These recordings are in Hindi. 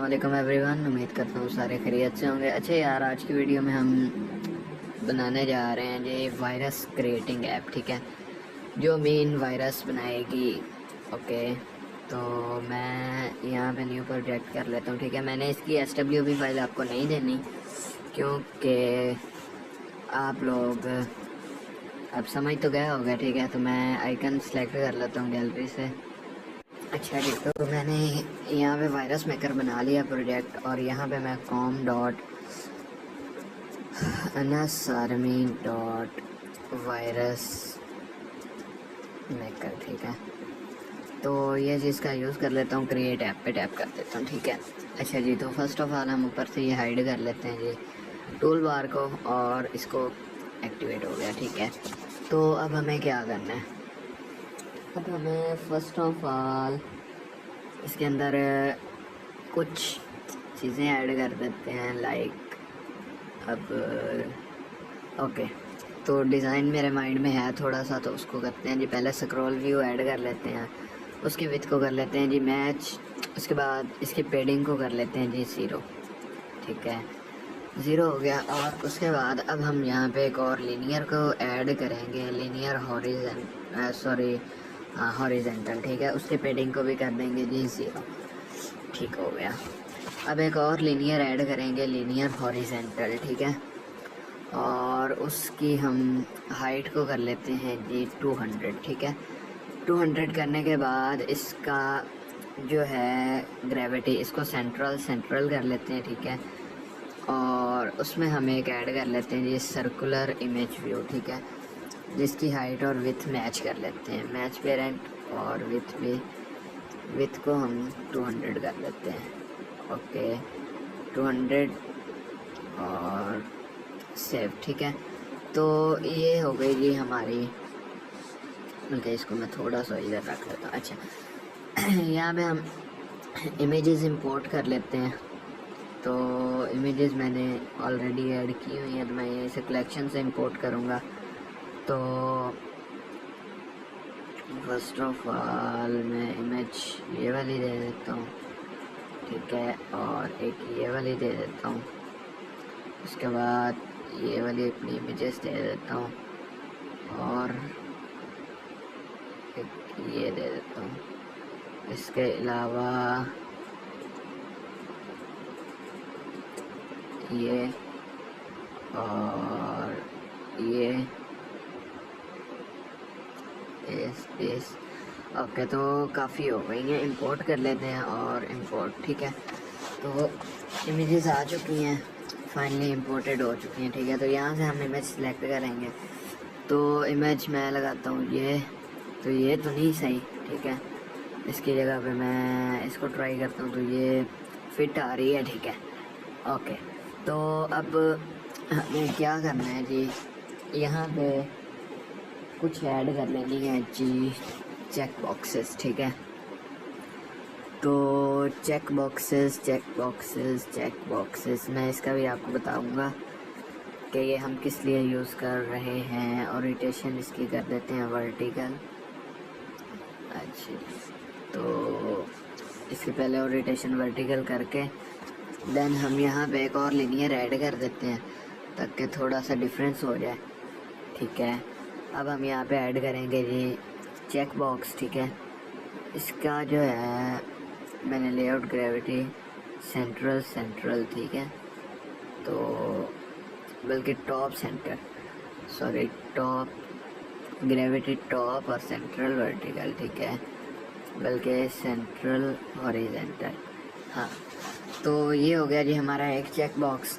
वालेकुम एवरीवन। उम्मीद करता हूँ सारे खैरियत से होंगे। अच्छा यार, आज की वीडियो में हम बनाने जा रहे हैं ये वायरस क्रिएटिंग ऐप, ठीक है, जो मेन वायरस बनाएगी। ओके, तो मैं यहाँ पे न्यू प्रोजेक्ट कर लेता हूँ, ठीक है। मैंने इसकी SWP फाइल आपको नहीं देनी क्योंकि आप लोग अब समझ तो गए होंगे, ठीक है। तो मैं आइकन सेलेक्ट कर लेता हूँ गैलरी से। अच्छा जी, तो मैंने यहाँ पे वायरस मेकर बना लिया प्रोजेक्ट, और यहाँ पे मैं com.anasarmi.virus मेकर, ठीक है। तो ये चीज़ का यूज़ कर लेता हूँ, क्रिएट ऐप पे टैप कर देता हूँ, ठीक है। अच्छा जी, तो फर्स्ट ऑफ ऑल हम ऊपर से ये हाइड कर लेते हैं जी टूल बार को, और इसको एक्टिवेट हो गया, ठीक है। तो अब हमें क्या करना है, अब हमें फर्स्ट ऑफ ऑल इसके अंदर कुछ चीज़ें ऐड कर देते हैं, लाइक अब ओके, तो डिज़ाइन मेरे माइंड में है थोड़ा सा, तो उसको करते हैं जी। पहले स्क्रॉल व्यू ऐड कर लेते हैं, उसकी विड्थ को कर लेते हैं जी मैच, उसके बाद इसकी पेडिंग को कर लेते हैं जी 0, ठीक है, 0 हो गया। और उसके बाद अब हम यहाँ पे एक और लीनियर को ऐड करेंगे, लीनियर हॉरिजेंटल, ठीक है। उसके पेडिंग को भी कर देंगे जी 0, ठीक हो गया। अब एक और लीनियर ऐड करेंगे, लीनियर हॉरिजेंटल, ठीक है, और उसकी हम हाइट को कर लेते हैं जी 200, ठीक है। 200 करने के बाद इसका जो है ग्रेविटी, इसको सेंट्रल कर लेते हैं, ठीक है। और उसमें हम एक ऐड कर लेते हैं जी सर्कुलर इमेज व्यू, ठीक है, जिसकी हाइट और विथ मैच कर लेते हैं, मैच पेरेंट, और विथ को हम 200 कर लेते हैं, ओके, 200 और सेव, ठीक है। तो ये हो गई जी हमारी, बल्कि इसको मैं थोड़ा सा इधर रख लेता हूँ। अच्छा, यहाँ पे हम इमेजेस इंपोर्ट कर लेते हैं। तो इमेजेस मैंने ऑलरेडी ऐड की हुई हैं, तो मैं इसे कलेक्शन से इंपोर्ट करूँगा। तो फर्स्ट ऑफ ऑल मैं इमेज ये वाली दे देता हूँ, ठीक है, और एक ये वाली दे देता हूँ। उसके बाद ये वाली अपनी इमेजेस दे देता हूँ, और एक ये दे देता हूँ। इसके अलावा ये और ये स्पेस, ओके। तो काफ़ी हो गई हैं, इंपोर्ट कर लेते हैं, और इंपोर्ट, ठीक है। तो इमेजेस आ चुकी हैं, फाइनली इंपोर्टेड हो चुकी हैं, ठीक है। तो यहाँ से हम इमेज सेलेक्ट करेंगे। तो इमेज मैं लगाता हूँ ये, तो ये तो नहीं सही, ठीक है। इसकी जगह पे मैं इसको ट्राई करता हूँ, तो ये फिट आ रही है, ठीक है, ओके। तो अब हमें क्या करना है जी, यहाँ पे कुछ ऐड कर लेनी है जी चेक बॉक्सेस, ठीक है। तो चेक बॉक्सेस मैं इसका भी आपको बताऊंगा कि ये हम किस लिए यूज़ कर रहे हैं। और रोटेशन इसकी कर देते हैं वर्टिकल। अच्छा, तो इसके पहले और रोटेशन वर्टिकल करके देन हम यहाँ पे एक और लीनियर ऐड कर देते हैं, ताकि थोड़ा सा डिफरेंस हो जाए, ठीक है। अब हम यहाँ पे ऐड करेंगे जी चेक बॉक्स, ठीक है। इसका जो है मैंने लेआउट ग्रेविटी सेंट्रल, ठीक है, तो बल्कि टॉप ग्रेविटी टॉप और सेंट्रल वर्टिकल, ठीक है, बल्कि सेंट्रल हॉरिजेंटल। हाँ, तो ये हो गया जी हमारा एक चेक बॉक्स।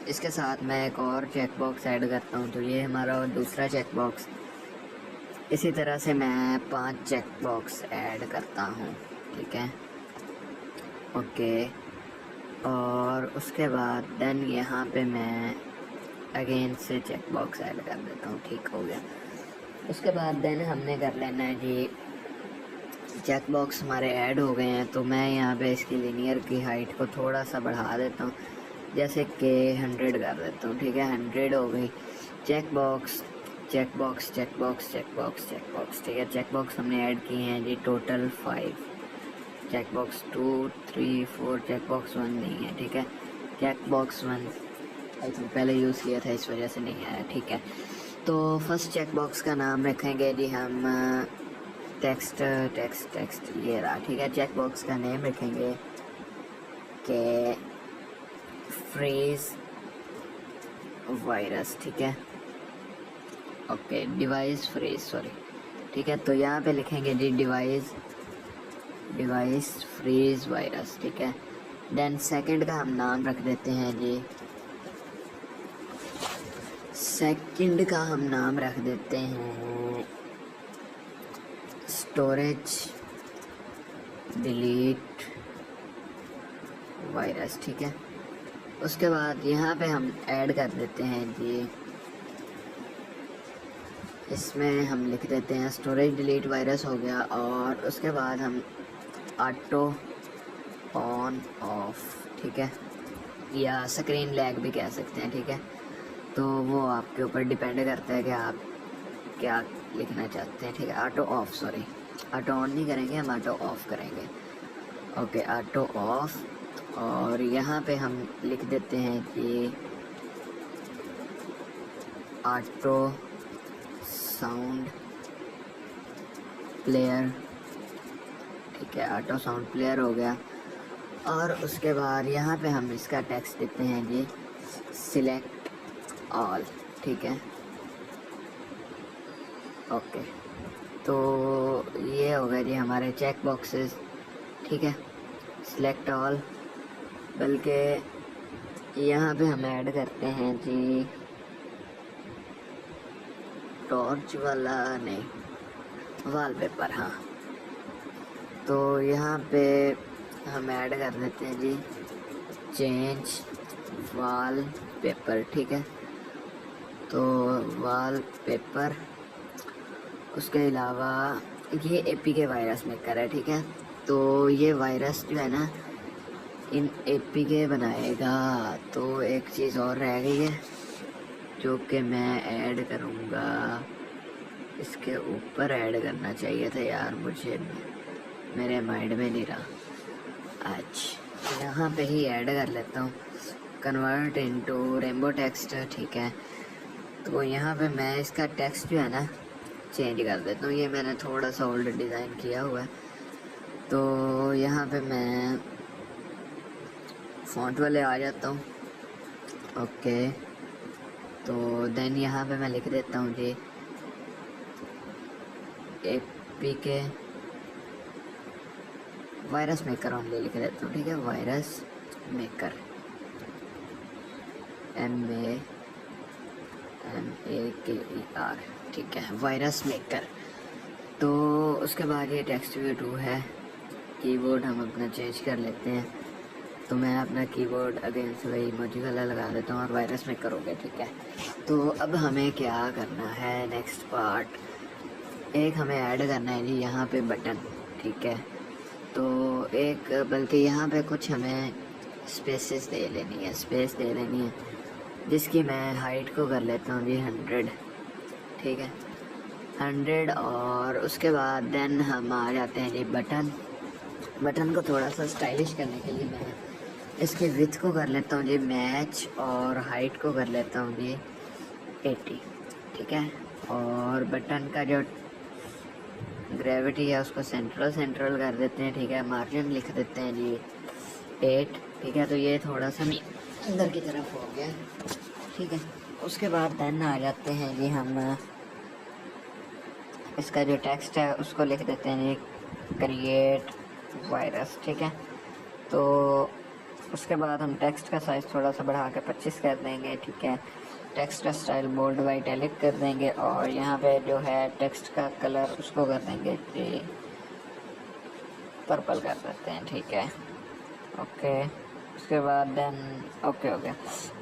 इसके साथ मैं एक और चेक बॉक्स ऐड करता हूँ, तो ये हमारा दूसरा चेक बॉक्स। इसी तरह से मैं 5 चेक बॉक्स ऐड करता हूँ, ठीक है, ओके। और उसके बाद देन यहाँ पे मैं अगेन से चेक बॉक्स ऐड कर देता हूँ, ठीक हो गया। उसके बाद देन हमने कर लेना है जी, चेक बॉक्स हमारे ऐड हो गए हैं, तो मैं यहाँ पे इसकी लीनियर की हाइट को थोड़ा सा बढ़ा देता हूँ, जैसे कि 100 कर देता हूँ, ठीक है। 100 हो गई। चेक बॉक्स, ठीक है। चेक बॉक्स हमने ऐड किए हैं जी total 5, check box 2 3 4 check box 1 नहीं है, ठीक है। चेक बॉक्स 1 आई थिंक पहले यूज़ किया था, इस वजह से नहीं आया, ठीक है। तो फर्स्ट चेक बॉक्स का नाम रखेंगे जी हम टेक्स्ट टेक्स्ट टेक्स्ट, ये रहा, ठीक है। चेक बॉक्स का नेम रखेंगे के फ्रेज वायरस, ठीक है। ओके, डिवाइस फ्रेज, सॉरी, ठीक है। तो यहाँ पे लिखेंगे जी डिवाइस फ्रेज वायरस, ठीक है। देन सेकंड का हम नाम रख देते हैं जी, सेकंड का हम नाम रख देते हैं स्टोरेज डिलीट वायरस, ठीक है। उसके बाद यहाँ पे हम ऐड कर देते हैं जी, इसमें हम लिख देते हैं स्टोरेज डिलीट वायरस हो गया। और उसके बाद हम ऑटो ऑन ऑफ, ठीक है, या स्क्रीन लैग भी कह सकते हैं, ठीक है। तो वो आपके ऊपर डिपेंड करता है कि आप क्या लिखना चाहते हैं, ठीक है। Auto of, sorry, auto on नहीं करेंगे हम, ऑटो ऑफ करेंगे। Okay, auto of. और यहाँ पे हम लिख देते हैं कि ऑटो साउंड प्लेयर, ठीक है, ऑटो साउंड प्लेयर हो गया। और उसके बाद यहाँ पे हम इसका टेक्स्ट देते हैं जी सिलेक्ट ऑल, ठीक है। ओके, तो ये हो गए जी हमारे चेक बॉक्सेस, ठीक है, सिलेक्ट ऑल। बल्कि यहाँ पे हम ऐड करते हैं जी टॉर्च वाला नहीं, वॉलपेपर, हाँ। तो यहाँ पे हम ऐड कर देते हैं जी चेंज वॉलपेपर, ठीक है। तो वॉलपेपर, उसके अलावा ये APK वायरस मेकर है, ठीक है। तो ये वायरस जो है ना इन APK बनाएगा। तो एक चीज़ और रह गई है जो कि मैं ऐड करूँगा, इसके ऊपर ऐड करना चाहिए था यार, मुझे मेरे माइंड में नहीं रहा। आज यहाँ पे ही ऐड कर लेता हूँ, कन्वर्ट इनटू रेनबो टेक्स्ट, ठीक है। तो यहाँ पे मैं इसका टेक्स्ट जो है ना चेंज कर देता हूँ। ये मैंने थोड़ा सा ओल्ड डिज़ाइन किया हुआ है, तो यहाँ पे मैं फ़ॉन्ट वाले आ जाता हूँ। ओके, तो देन यहाँ पे मैं लिख देता हूँ जी APK वायरस मेकर ऑनली लिख देता हूँ, ठीक है। वायरस मेकर MAKER, ठीक है, वायरस मेकर। तो उसके बाद ये टेक्स्ट व्यू 2 है, कीबोर्ड हम अपना चेंज कर लेते हैं। तो मैं अपना कीबोर्ड अगेन से वही इमोजी वाला लगा देता हूँ और वायरस मेकर हो गया, ठीक है। तो अब हमें क्या करना है, नेक्स्ट पार्ट, एक हमें ऐड करना है जी यहाँ पे बटन, ठीक है। तो एक, बल्कि यहाँ पे कुछ हमें स्पेसेस दे लेनी है, स्पेस दे लेनी है, जिसकी मैं हाइट को कर लेता हूँ जी 100, ठीक है, 100। और उसके बाद देन हम आ जाते हैं जी बटन को थोड़ा सा स्टाइलिश करने के लिए मैं इसके विड्थ को कर लेता हूँ जी मैच, और हाइट को कर लेता हूँ जी 80, ठीक है। और बटन का जो ग्रेविटी है उसको सेंट्रल कर देते हैं, ठीक है। मार्जिन लिख देते हैं जी 8, ठीक है। तो ये थोड़ा सा अंदर की तरफ हो गया, ठीक है। उसके बाद देन आ जाते हैं जी हम इसका जो टेक्स्ट है उसको लिख देते हैं जी क्रिएट वायरस, ठीक है। तो उसके बाद हम टेक्स्ट का साइज़ थोड़ा सा बढ़ा के 25 कर देंगे, ठीक है। टेक्स्ट का स्टाइल बोल्ड व इटैलिक कर देंगे, और यहाँ पे जो है टेक्स्ट का कलर उसको कर देंगे जी पर्पल कर देते हैं, ठीक है। ओके, उसके बाद देन ओके हो गया।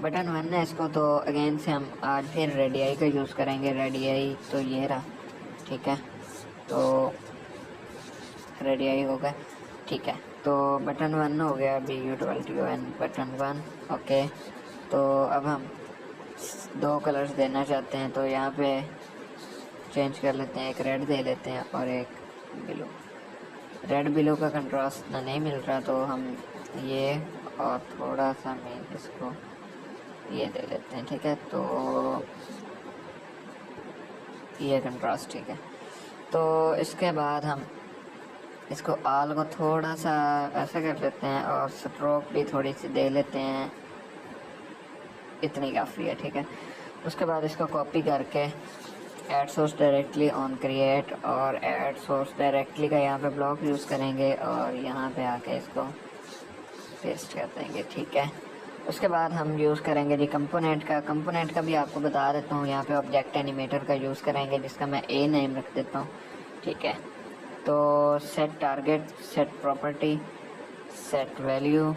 बटन 1 है, इसको तो अगेन से हम आज फिर रेडियाई का यूज़ करेंगे। रेडियाई तो ये रहा, ठीक है। तो रेडियाई हो गया, ठीक है। तो बटन 1 हो गया, BU21 बटन 1, ओके। तो अब हम 2 कलर्स देना चाहते हैं, तो यहाँ पे चेंज कर लेते हैं, एक रेड दे लेते हैं और एक ब्लू, रेड ब्लू का कंट्रास्ट नहीं मिल रहा, तो हम ये और थोड़ा सा मैं इसको ये दे लेते हैं, ठीक है। तो ये कंट्रास्ट, ठीक है। तो इसके बाद हम इसको आल को थोड़ा सा ऐसा कर लेते हैं और स्ट्रोक भी थोड़ी सी दे लेते हैं, इतनी काफ़ी है, ठीक है। उसके बाद इसको कॉपी करके add source directly on create और ऐड सोर्स डायरेक्टली का यहाँ पे ब्लॉक यूज़ करेंगे और यहाँ पे आके इसको पेस्ट कर देंगे, ठीक है। उसके बाद हम यूज़ करेंगे जी कंपोनेंट का भी आपको बता देता हूँ। यहाँ पे ऑब्जेक्ट एनिमेटर का यूज़ करेंगे जिसका मैं ए नेम रख देता हूँ, ठीक है। तो set target, set property, set value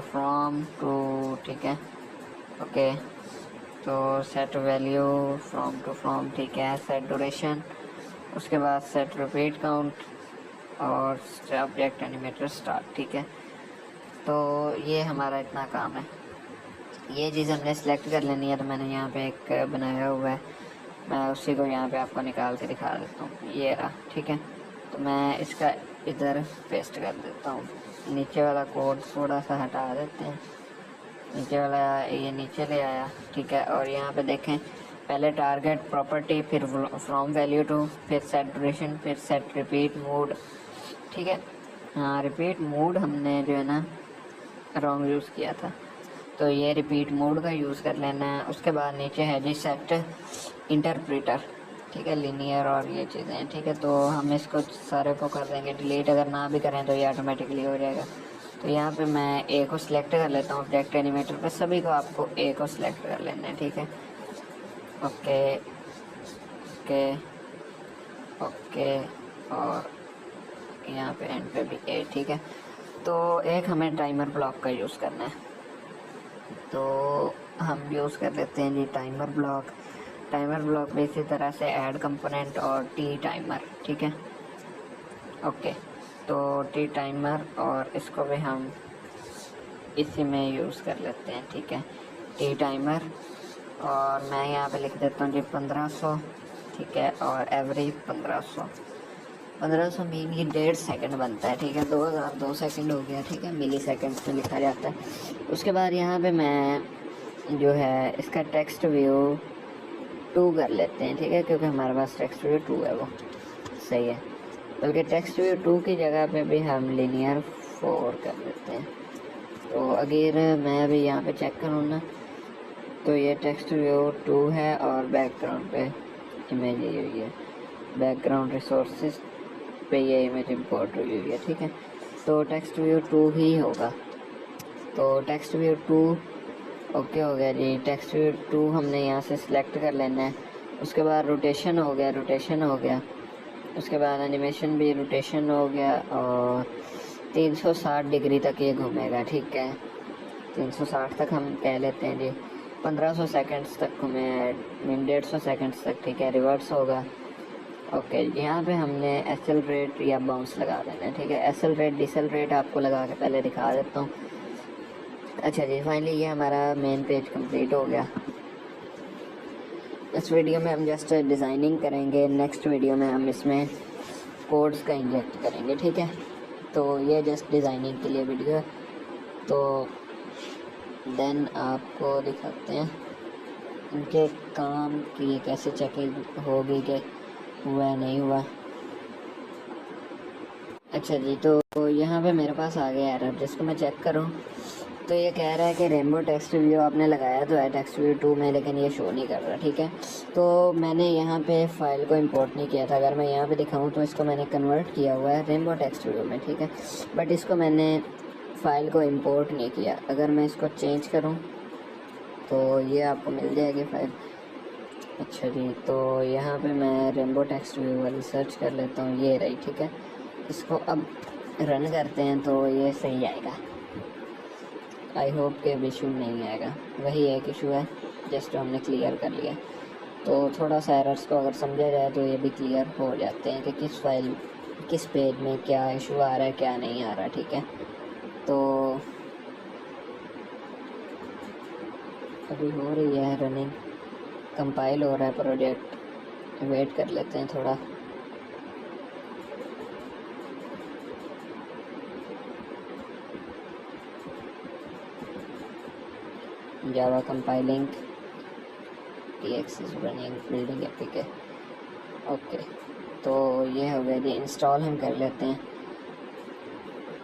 from to, ठीक है, ओके। तो set value from to from, ठीक है। सेट ड्यूरेशन, उसके बाद सेट रिपीट काउंट और ऑब्जेक्ट एनिमेटर स्टार्ट, ठीक है। तो ये हमारा इतना काम है। ये चीज़ हमने सेलेक्ट कर लेनी है, तो मैंने यहाँ पे एक बनाया हुआ है, मैं उसी को यहाँ पे आपको निकाल के दिखा देता हूँ, ये रहा, ठीक है। तो मैं इसका इधर पेस्ट कर देता हूँ। नीचे वाला कोड थोड़ा सा हटा देते हैं, नीचे वाला ये नीचे ले आया, ठीक है। और यहाँ पे देखें, पहले टारगेट प्रॉपर्टी, फिर फ्रॉम वैल्यू टू, फिर सेट ड्यूरेशन, फिर सेट रिपीट मोड, ठीक है। हाँ, रिपीट मोड हमने जो है ना रॉन्ग यूज़ किया था, तो ये रिपीट मोड का यूज़ कर लेना है। उसके बाद नीचे है जी सेट इंटरप्रेटर, ठीक है, लीनियर और ये चीज़ें, ठीक है। तो हम इसको सारे को कर देंगे डिलीट, अगर ना भी करें तो ये ऑटोमेटिकली हो जाएगा। तो यहाँ पे मैं ए को सिलेक्ट कर लेता हूँ ऑब्जेक्ट एनिमेटर पे, सभी को आपको ए को सिलेक्ट कर लेना है, ठीक है। ओके ओके ओके, और यहाँ पे एंड पे भी ए, ठीक है। तो एक हमें टाइमर ब्लॉक का यूज़ करना है, तो हम यूज़ कर लेते हैं जी टाइमर ब्लॉक भी इसी तरह से ऐड कंपोनेंट और टी टाइमर, ठीक है, ओके। तो टी टाइमर और इसको भी हम इसी में यूज़ कर लेते हैं, ठीक है, टी टाइमर। और मैं यहाँ पे लिख देता हूँ जी 1500, ठीक है, और एवरी 1500 मीन ये 1.5 सेकंड बनता है, ठीक है। 2002 सेकंड हो गया, ठीक है, मिली सेकंड में लिखा जाता है। उसके बाद यहाँ पे मैं जो है इसका टेक्स्ट व्यू 2 कर लेते हैं, ठीक है, क्योंकि हमारे पास टेक्स्ट व्यू 2 है, वो सही है। बल्कि टेक्स्ट व्यू 2 की जगह पे भी हम लीनियर 4 कर लेते हैं। तो अगर मैं अभी यहाँ पे चेक करूँ ना, तो ये टेक्स्ट व्यू 2 है और बैकग्राउंड पे इमेज ये हुई है, बैकग्राउंड रिसोर्सेज पे ये इमेज इंपोर्ट हुई है, ठीक है। तो टेक्स्ट व्यू 2 ही होगा। तो टेक्स्ट व्यू 2 ओके हो गया जी। टेक्स्ट व्यू 2 हमने यहाँ से सिलेक्ट कर लेना है। उसके बाद रोटेशन हो गया, उसके बाद एनिमेशन भी रोटेशन हो गया और 360 डिग्री तक ये घूमेगा, ठीक है। 360 तक हम कह लेते हैं जी, 1500 सेकंड्स तक घूमे, 150 सेकंड्स तक, ठीक है। रिवर्स होगा, ओके। यहाँ पे हमने एक्सेलरेट या बाउंस लगा देना है, ठीक है। एक्सेलरेट डिसेलरेट आपको लगा के पहले दिखा देता हूँ। अच्छा जी, फाइनली ये हमारा मेन पेज कंप्लीट हो गया। इस वीडियो में हम जस्ट डिज़ाइनिंग करेंगे, नेक्स्ट वीडियो में हम इसमें कोड्स का इंजेक्ट करेंगे, ठीक है। तो ये जस्ट डिज़ाइनिंग के लिए वीडियो है। तो देन आपको दिखाते हैं उनके काम की कैसे चेकिंग होगी कि हुआ नहीं हुआ। अच्छा जी, तो यहाँ पे मेरे पास आ गया एरर, जिसको मैं चेक करूँ तो ये कह रहा है कि रेनबो टेक्स्ट व्यू आपने लगाया तो है टेक्स्ट व्यू 2 में, लेकिन ये शो नहीं कर रहा, ठीक है। तो मैंने यहाँ पे फ़ाइल को इंपोर्ट नहीं किया था। अगर मैं यहाँ पे दिखाऊँ तो इसको मैंने कन्वर्ट किया हुआ है रेनबो टेक्स्ट व्यू में, ठीक है, बट इसको मैंने फ़ाइल को इंपोर्ट नहीं किया। अगर मैं इसको चेंज करूँ तो ये आपको मिल जाएगी फ़ाइल। अच्छा जी, तो यहाँ पे मैं रेनबो टेक्स्ट व्यू वाली सर्च कर लेता हूँ, ये रही, ठीक है। इसको अब रन करते हैं तो ये सही आएगा। आई होप के अब इशू नहीं आएगा, वही एक इशू है जस्ट हमने क्लियर कर लिया। तो थोड़ा सा एरर्स को अगर समझा जाए तो ये भी क्लियर हो जाते हैं कि किस पेज में क्या इशू आ रहा है, क्या नहीं आ रहा, ठीक है। तो अभी हो रही है रनिंग, कंपाइल हो रहा है प्रोजेक्ट, वेट कर लेते हैं थोड़ा। Java compiling TXS running building epic है। ओके, तो ये हो गया जी, इंस्टॉल हम कर लेते हैं।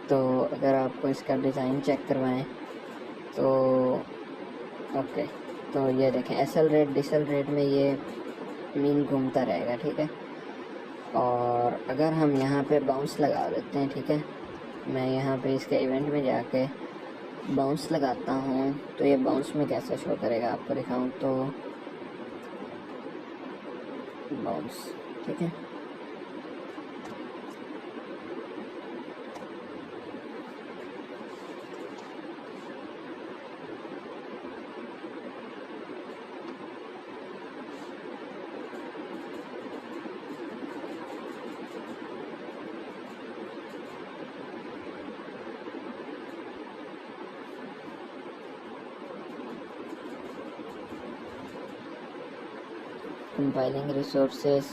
तो अगर आपको इसका डिज़ाइन चेक करवाएं तो ओके, तो ये देखें एसल रेट डिसल रेट में ये मीन घूमता रहेगा, ठीक है। और अगर हम यहाँ पे बाउंस लगा देते हैं, ठीक है, मैं यहाँ पे इसके इवेंट में जाके बाउंस लगाता हूँ, तो ये बाउंस में कैसे शो करेगा आपको दिखाऊँ तो बाउंस, ठीक है। कंपाइलिंग रिसोर्सेस,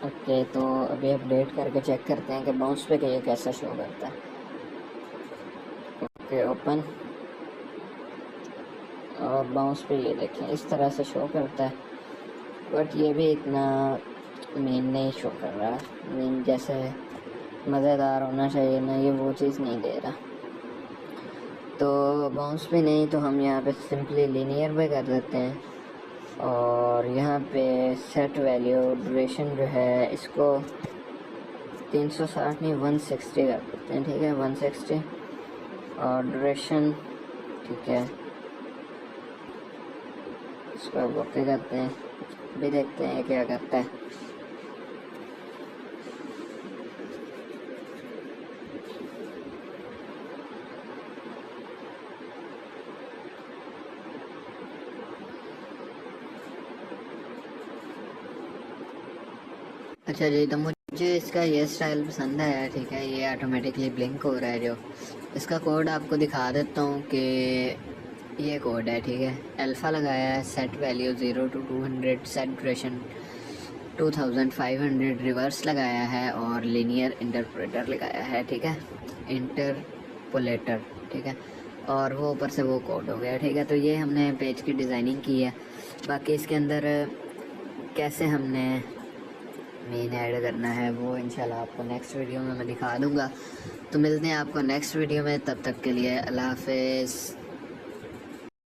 ओके, तो अभी अपडेट करके चेक करते हैं कि बाउंस पे ये कैसा शो करता है। ओके, ओपन, और बाउंस पे ये देखें इस तरह से शो करता है, बट ये भी इतना मेन नहीं शो कर रहा, मेन जैसे मज़ेदार होना चाहिए ना, ये वो चीज़ नहीं दे रहा। तो बाउंस पे नहीं, तो हम यहाँ पे सिंपली लीनियर पे कर देते हैं, और यहाँ पे सेट वैल्यू ड्यूरेशन जो है इसको 360 नहीं 160 कर देते हैं, ठीक है, 160, और ड्यूरेशन, ठीक है, इसको ओके करते हैं। अभी देखते हैं क्या करता है। अच्छा जी, तो मुझे इसका ये स्टाइल पसंद है, ठीक है, ये ऑटोमेटिकली ब्लिंक हो रहा है जो। इसका कोड आपको दिखा देता हूँ कि ये कोड है, ठीक है। अल्फ़ा लगाया है, set value 0 to 200, set duration 2500, reverse लगाया है, और लीनियर इंटरप्रेटर लगाया है, ठीक है, इंटरपोलेटर, ठीक है, और वो ऊपर से वो कोड हो गया, ठीक है। तो ये हमने पेज की डिज़ाइनिंग की है। बाकी इसके अंदर कैसे हमने मेन ऐड करना है वो इंशाल्लाह आपको नेक्स्ट वीडियो में मैं दिखा दूँगा। तो मिलते हैं आपको नेक्स्ट वीडियो में, तब तक के लिए अल्लाह हाफ़िज़।